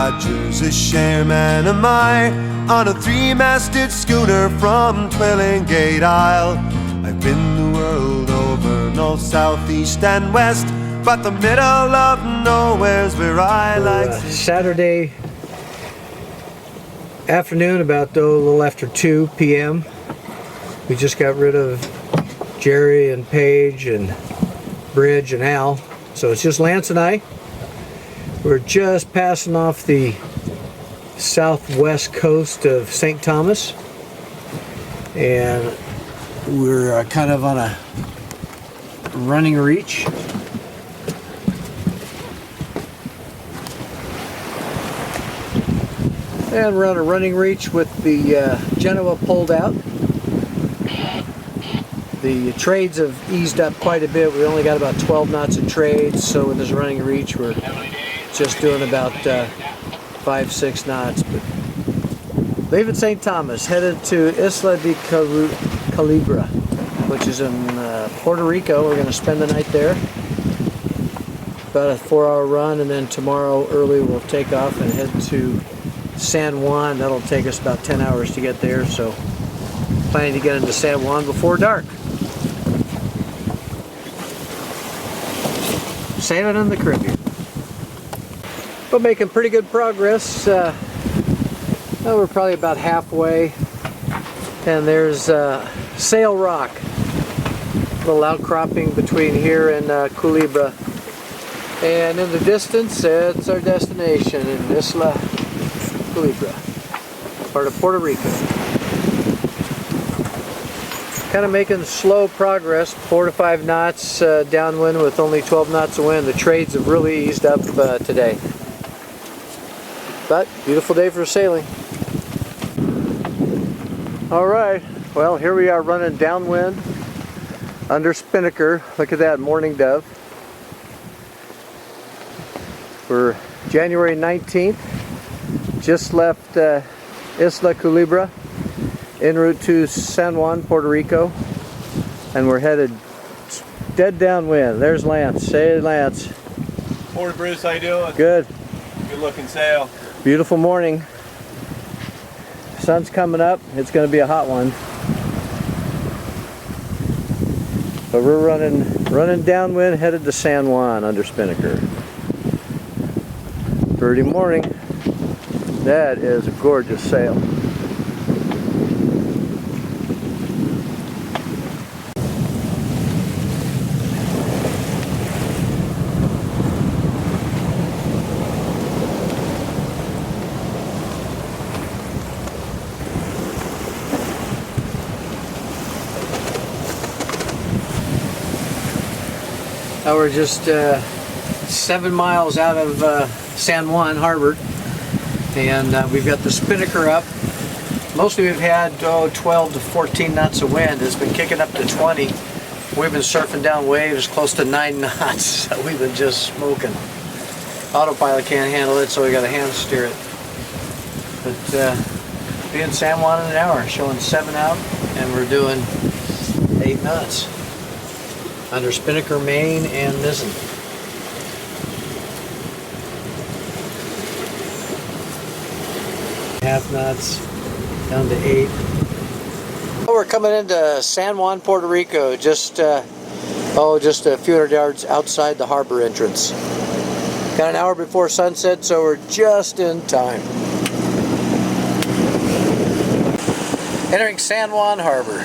Rogers, a shareman am I, on a three-masted schooner from Twillingate Isle. I've been the world over, north, south, east and west, but the middle of nowhere's where I like to Saturday afternoon, about a little after 2 p.m. We just got rid of Jerry and Paige and Bridge and Al, so it's just Lance and I. We're just passing off the southwest coast of St. Thomas, and we're kind of on a running reach. And we're on a running reach with the Genoa pulled out. The trades have eased up quite a bit. We only got about 12 knots of trades, so in this running reach we're just doing about 5-6 knots. But leaving St. Thomas, headed to Isla de Culebra, which is in Puerto Rico. We're going to spend the night there. About a 4-hour run, and then tomorrow early we'll take off and head to San Juan. That'll take us about 10 hours to get there, so planning to get into San Juan before dark. Sailing in the Caribbean. But making pretty good progress. Well, we're probably about halfway, and there's Sail Rock, a little outcropping between here and Culebra, and in the distance it's our destination in Isla Culebra, part of Puerto Rico. Kind of making slow progress, 4 to 5 knots downwind with only 12 knots of wind. The trades have really eased up today. But beautiful day for sailing. Alright, well here we are running downwind under spinnaker. Look at that morning dove. We're January 19th. Just left Isla Culebra en route to San Juan, Puerto Rico, and we're headed dead downwind. There's Lance. Say Lance. Morning, Bruce. How you doing? Good. Good looking sail. Beautiful morning. Sun's coming up. It's going to be a hot one. But we're running downwind, headed to San Juan under spinnaker. Pretty morning. That is a gorgeous sail. Now we're just 7 miles out of San Juan Harbor, and we've got the spinnaker up. Mostly we've had 12 to 14 knots of wind. It's been kicking up to 20. We've been surfing down waves close to 9 knots. So we've been just smoking. Autopilot can't handle it, so we got to hand steer it. But be in San Juan in an hour, showing 7 out, and we're doing 8 knots under spinnaker, main, and mizzen. Half knots down to 8. Well, we're coming into San Juan, Puerto Rico, just a few hundred yards outside the harbor entrance. Got an hour before sunset, so we're just in time. Entering San Juan Harbor.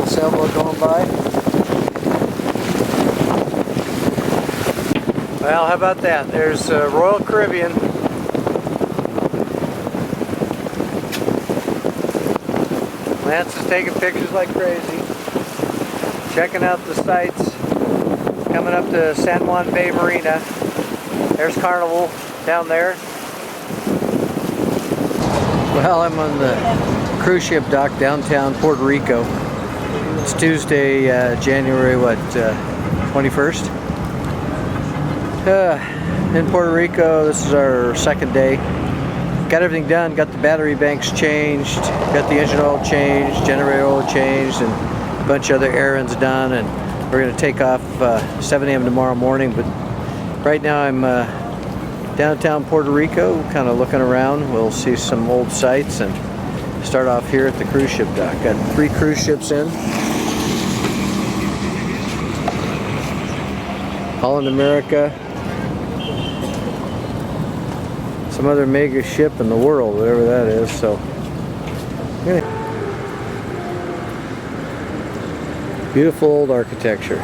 Sailboat going by. Well, how about that? There's Royal Caribbean. Lance is taking pictures like crazy. Checking out the sights. Coming up to San Juan Bay Marina. There's Carnival down there. Well, I'm on the cruise ship dock downtown Puerto Rico. It's Tuesday, January 21st. In Puerto Rico, this is our second day. Got everything done, got the battery banks changed, got the engine oil changed, generator oil changed, and a bunch of other errands done, and we're going to take off 7 a.m. tomorrow morning. But right now I'm downtown Puerto Rico, kind of looking around. We'll see some old sites and start off here at the cruise ship dock. Got 3 cruise ships in. Holland America, some other mega ship in the world, whatever that is. So yeah. Beautiful old architecture.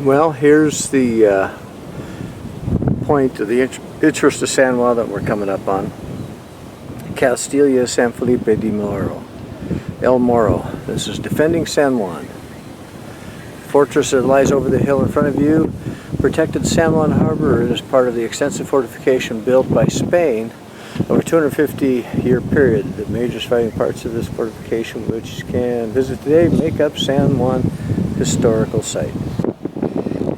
Well, here's the point of the interest of San Juan that we're coming up on. Castilla San Felipe de Moro. El Moro. This is defending San Juan. Fortress that lies over the hill in front of you protected San Juan Harbor and is part of the extensive fortification built by Spain over a 250-year period. The major surviving parts of this fortification, which can visit today, make up San Juan historical site.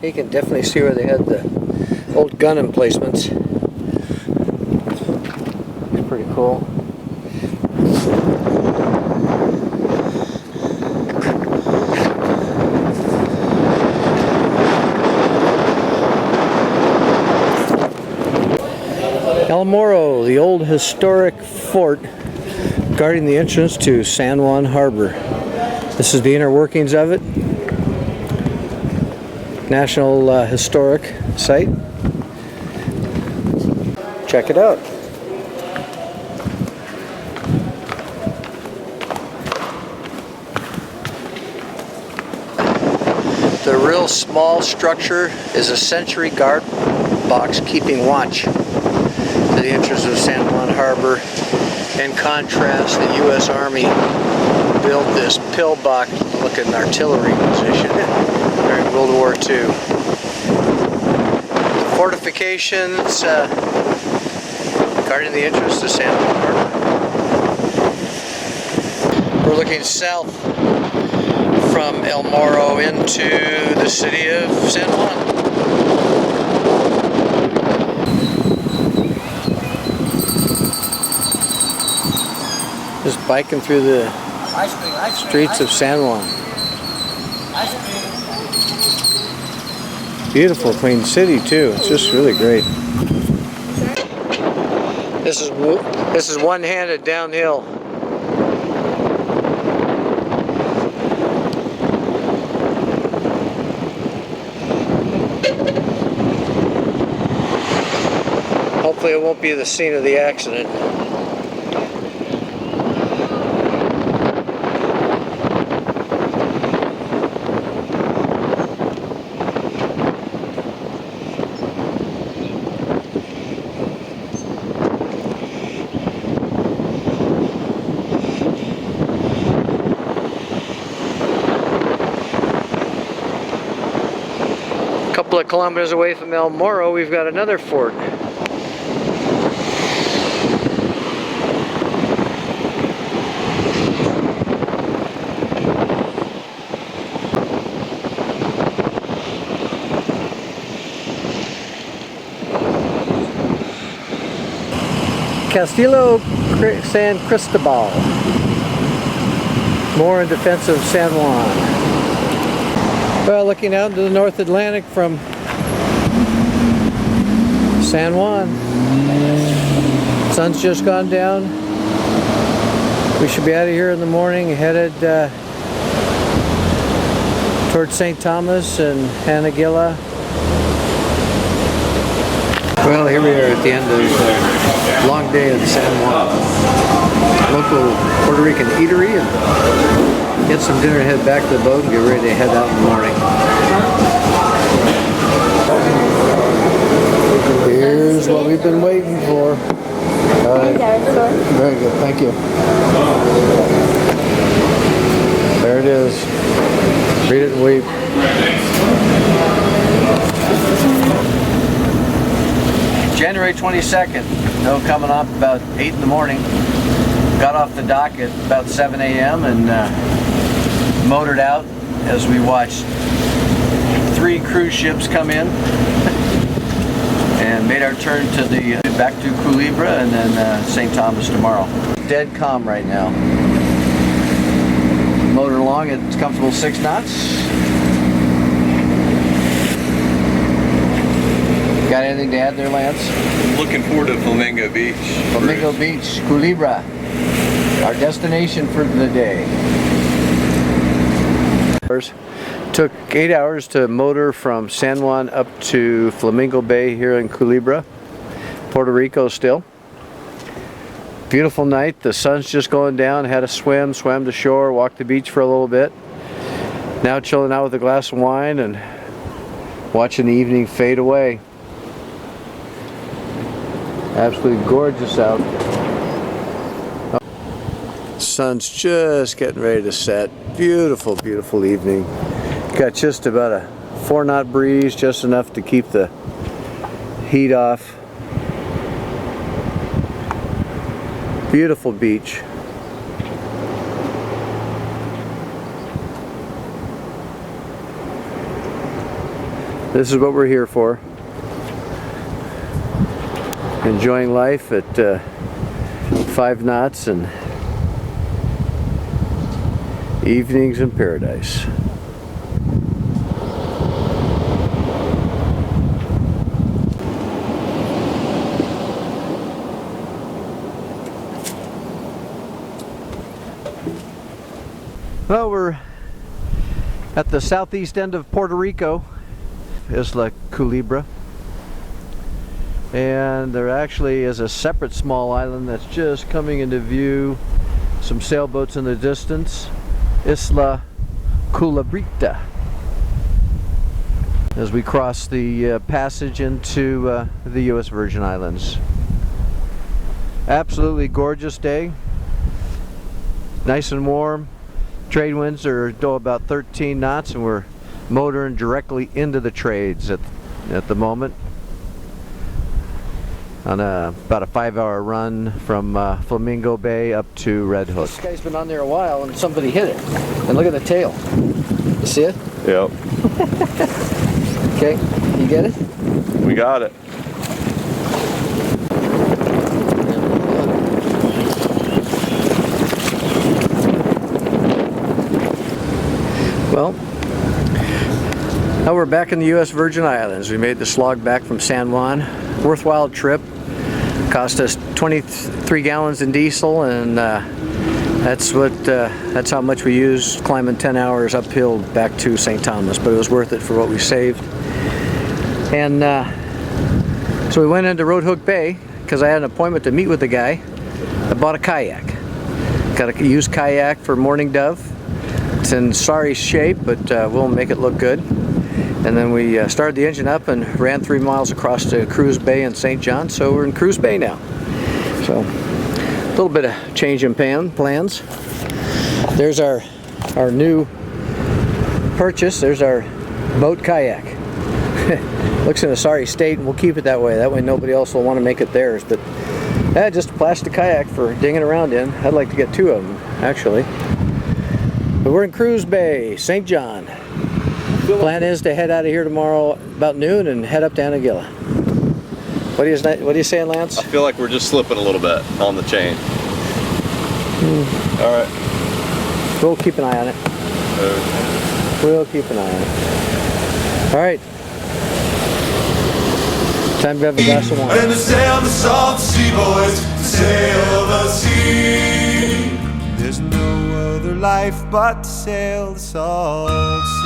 You can definitely see where they had the old gun emplacements. It's pretty cool. El Moro, the old historic fort guarding the entrance to San Juan Harbor. This is the inner workings of it. National Historic Site. Check it out. The real small structure is a sentry guard box keeping watch to the entrance of San Juan Harbor. In contrast, the U.S. Army built this pillbox-looking artillery position during World War II. Fortifications guarding the entrance to San Juan Harbor. We're looking south from El Moro into the city of San Juan. Just biking through the streets of San Juan. Beautiful, clean city too. It's just really great. This is one-handed downhill. Hopefully it won't be the scene of the accident. A couple of kilometers away from El Moro, we've got another fort. Castillo San Cristobal. More in defense of San Juan. Well, looking out into the North Atlantic from San Juan. Sun's just gone down. We should be out of here in the morning, headed towards St. Thomas and Hanagilla. Well, here we are at the end of a long day in San Juan. Local Puerto Rican eatery, and get some dinner, head back to the boat, and get ready to head out in the morning. Here's what we've been waiting for. All right. Very good, thank you. There it is. Read it and weep. January 22nd, snow coming up about 8 in the morning. Got off the dock at about 7 a.m. and motored out as we watched 3 cruise ships come in and made our turn to the back to Culebra and then St. Thomas tomorrow. Dead calm right now. Motor along at comfortable 6 knots. Got anything to add there, Lance? Looking forward to Flamingo Beach. Flamingo Beach, Culebra, our destination for the day. Took 8 hours to motor from San Juan up to Flamingo Bay here in Culebra, Puerto Rico still. Beautiful night, the sun's just going down, had a swim, swam to shore, walked the beach for a little bit. Now chilling out with a glass of wine and watching the evening fade away. Absolutely gorgeous out. Sun's just getting ready to set. Beautiful, beautiful evening. Got just about a 4-knot breeze, just enough to keep the heat off. Beautiful beach. This is what we're here for. Enjoying life at 5 knots and evenings in paradise. Well, we're at the southeast end of Puerto Rico, Isla Culebra. And there actually is a separate small island that's just coming into view. Some sailboats in the distance. Isla Culebrita. As we cross the passage into the U.S. Virgin Islands. Absolutely gorgeous day. Nice and warm. Trade winds are about 13 knots and we're motoring directly into the trades at the moment. On about a 5-hour run from Flamingo Bay up to Red Hook. This guy's been on there a while and somebody hit it. And look at the tail. You see it? Yep. Okay, you get it? We got it. Well, now we're back in the U.S. Virgin Islands. We made the slog back from San Juan. Worthwhile trip. Cost us 23 gallons in diesel, and that's how much we used climbing 10 hours uphill back to St. Thomas. But it was worth it for what we saved. And so we went into Red Hook Bay because I had an appointment to meet with the guy. I bought a kayak. Got a used kayak for Morning Dove. It's in sorry shape, but we'll make it look good. And then we started the engine up and ran 3 miles across to Cruz Bay in St. John. So we're in Cruz Bay now. So a little bit of change in plans. There's our new purchase. There's our boat kayak. Looks in a sorry state, and we'll keep it that way. That way nobody else will want to make it theirs. But just a plastic kayak for dinging around in. I'd like to get 2 of them, actually. But we're in Cruz Bay, St. John. Plan is to head out of here tomorrow about noon and head up to Anguilla. What are you saying, Lance? I feel like we're just slipping a little bit on the chain. All right. We'll keep an eye on it. We'll keep an eye on it. All right. Time to have a glass of wine. And to sail the salt sea, boys, to sail the sea. There's no other life but to sail the salt sea.